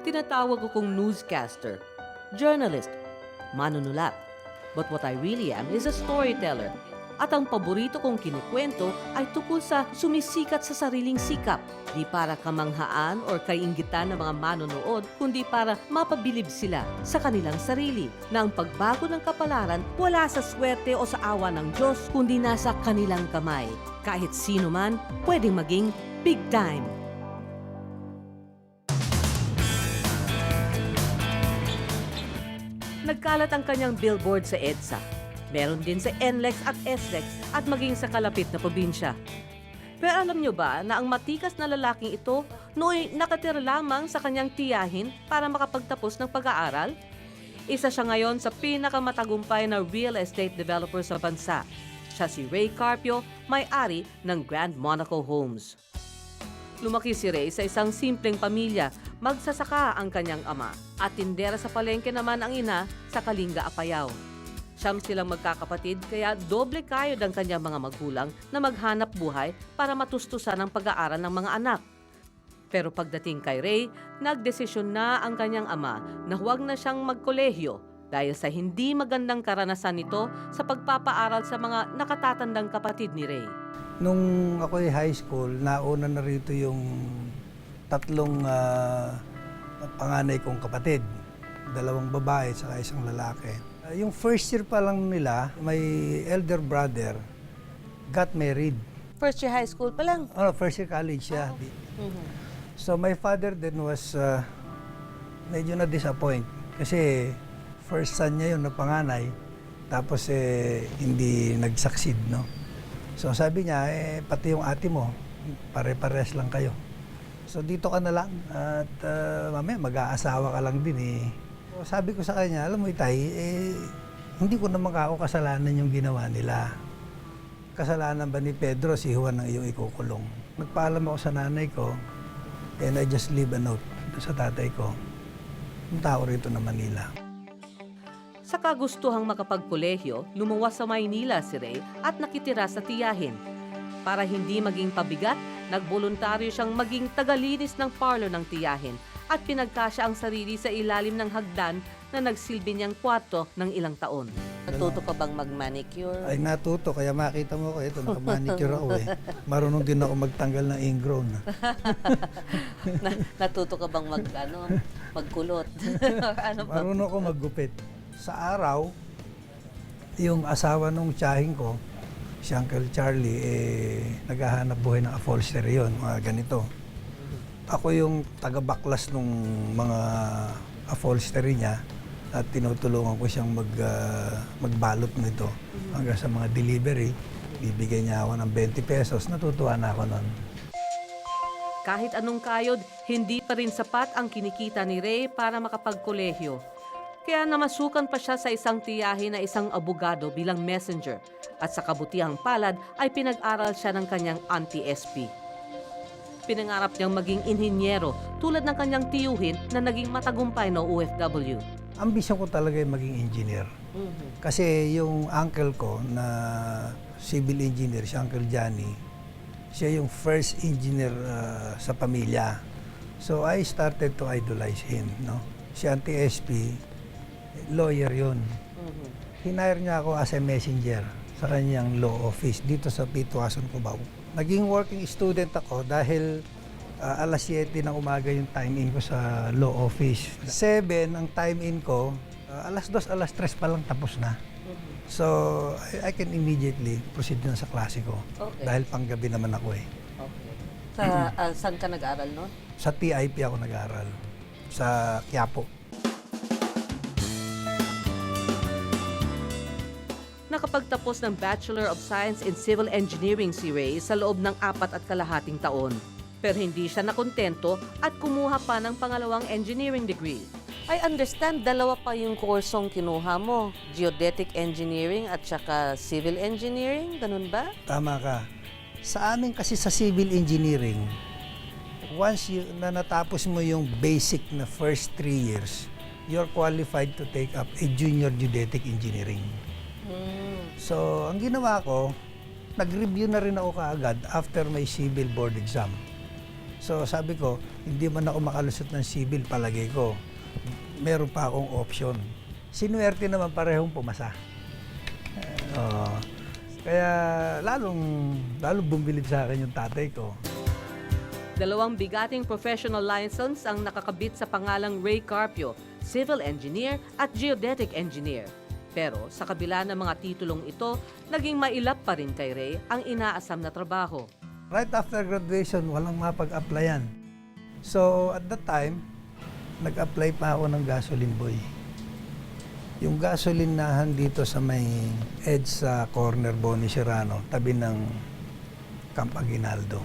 Tinatawag akong newscaster, journalist, manunulat. But what I really am is a storyteller. At ang paborito kong kinikwento ay tungkol sa sumisikat sa sariling sikap. Di para kamanghaan or kainggitan ng mga manonood, kundi para mapabilib sila sa kanilang sarili na ang pagbago ng kapalaran wala sa swerte o sa awa ng Diyos, kundi nasa kanilang kamay. Kahit sino man, pwedeng maging big time. Nagkalat ang kanyang billboard sa EDSA. Meron din sa NLEX at SLEX at maging sa kalapit na probinsya. Pero alam nyo ba na ang matikas na lalaking ito nooy nakatira lamang sa kanyang tiyahin para makapagtapos ng pag-aaral? Isa siya ngayon sa pinakamatagumpay na real estate developer sa bansa. Siya si Ray Carpio, may-ari ng Grand Monaco Homes. Lumaki si Ray sa isang simpleng pamilya. Magsasaka ang kanyang ama at tindera sa palengke naman ang ina sa Kalinga, Apayao. Siyam silang magkakapatid kaya doble kayod ang kanyang mga magulang na maghanap buhay para matustusan ang pag-aaral ng mga anak. Pero pagdating kay Ray, nagdesisyon na ang kanyang ama na huwag na siyang magkolehiyo dahil sa hindi magandang karanasan nito sa pagpapaaral sa mga nakatatandang kapatid ni Ray. Nung ako ay high school, nauna na rito yung tatlong panganay kong kapatid. 2 babae at isang lalaki. Yung first year pa lang nila, my elder brother got married. First year high school pa lang? First year college siya. So my father then was medyo na-disappoint. Kasi first son niya yun na panganay, tapos hindi nag-succeed, no? So sabi niya, pati yung ate mo, pare-pares lang kayo. So dito ka na lang at mamaya mag-aasawa ka lang din eh. So, sabi ko sa kanya, alam mo Itay, hindi ko naman ako kasalanan yung ginawa nila. Kasalanan ba ni Pedro si Juan ang iyong ikukulong? Nagpaalam ako sa nanay ko and I just leave a note sa tatay ko. Yung tao rito na Manila. Sa kagustuhang makapagkolehiyo, lumuwas sa Maynila si Ray at nakitira sa tiyahin. Para hindi maging pabigat, nagboluntaryo siyang maging tagalinis ng parlor ng tiyahin at pinagkasya ang sarili sa ilalim ng hagdan na nagsilbi niyang kwarto ng ilang taon. Natuto ka bang mag-manicure? Ay natuto, kaya makita mo ko, ito, naka-manicure ako eh. Marunong din ako magtanggal ng ingrown. Natuto ka bang magkulot? Ano ba? Marunong ako maggupit. Sa araw, yung asawa nung tiyahin ko, si Uncle Charlie, naghahanap buhay ng upholstery yun, mga ganito. Ako yung taga-baklas ng mga upholstery niya at tinutulungan ko siyang magbalot nito hanggang sa mga delivery. Bibigyan niya ako ng 20 pesos, natutuwa na ako nun. Kahit anong kayod, hindi pa rin sapat ang kinikita ni Ray para makapagkolehiyo. Kaya namasukan pa siya sa isang tiyahin na isang abogado bilang messenger at sa kabutihang palad ay pinag-aral siya ng kanyang auntie SP. Pinangarap niyang maging inhinyero tulad ng kanyang tiyuhin na naging matagumpay na OFW. Ambisyon ko talaga yung maging engineer. Kasi yung uncle ko na civil engineer, si Uncle Johnny, siya yung first engineer sa pamilya. So I started to idolize him. No? Si Auntie SP, lawyer yun. Hinire niya ako as a messenger sa kanyang law office dito sa Pituason, Cubao. Naging working student ako dahil alas 7 ng umaga yung time-in ko sa law office. 7 ang time-in ko, alas 2, alas 3 pa lang tapos na. So, I can immediately proceed na sa klase ko. Okay. Dahil panggabi naman ako eh. Okay. Saan ka nag-aral noon? Sa TIP ako nag-aral. Sa Quiapo. Nakapagtapos ng Bachelor of Science in Civil Engineering si Ray sa loob ng 4.5 taon. Pero hindi siya nakontento at kumuha pa ng pangalawang engineering degree. I understand, 2 pa yung kursong kinuha mo. Geodetic Engineering at saka Civil Engineering, ganun ba? Tama ka. Sa amin kasi sa civil engineering, once na natapos mo yung basic na first 3 years, you're qualified to take up a junior geodetic engineering. So, ang ginawa ko, nag-review na rin ako kaagad after my civil board exam. So sabi ko, hindi man ako makalusot ng civil, palagay ko. Meron pa akong option. Sinuwerte naman parehong pumasa. Kaya lalong bumbilib sa akin yung tatay ko. 2 bigating professional license ang nakakabit sa pangalang Ray Carpio, Civil Engineer at Geodetic Engineer. Pero sa kabila ng mga titulong ito, naging mailap pa rin kay Ray ang inaasam na trabaho. Right after graduation, walang mapag-applyan. So at that time, nag-apply pa ako ng gasoline boy. Yung gasolinahan dito sa may edge sa corner Boni Serrano, tabi ng Camp Aguinaldo.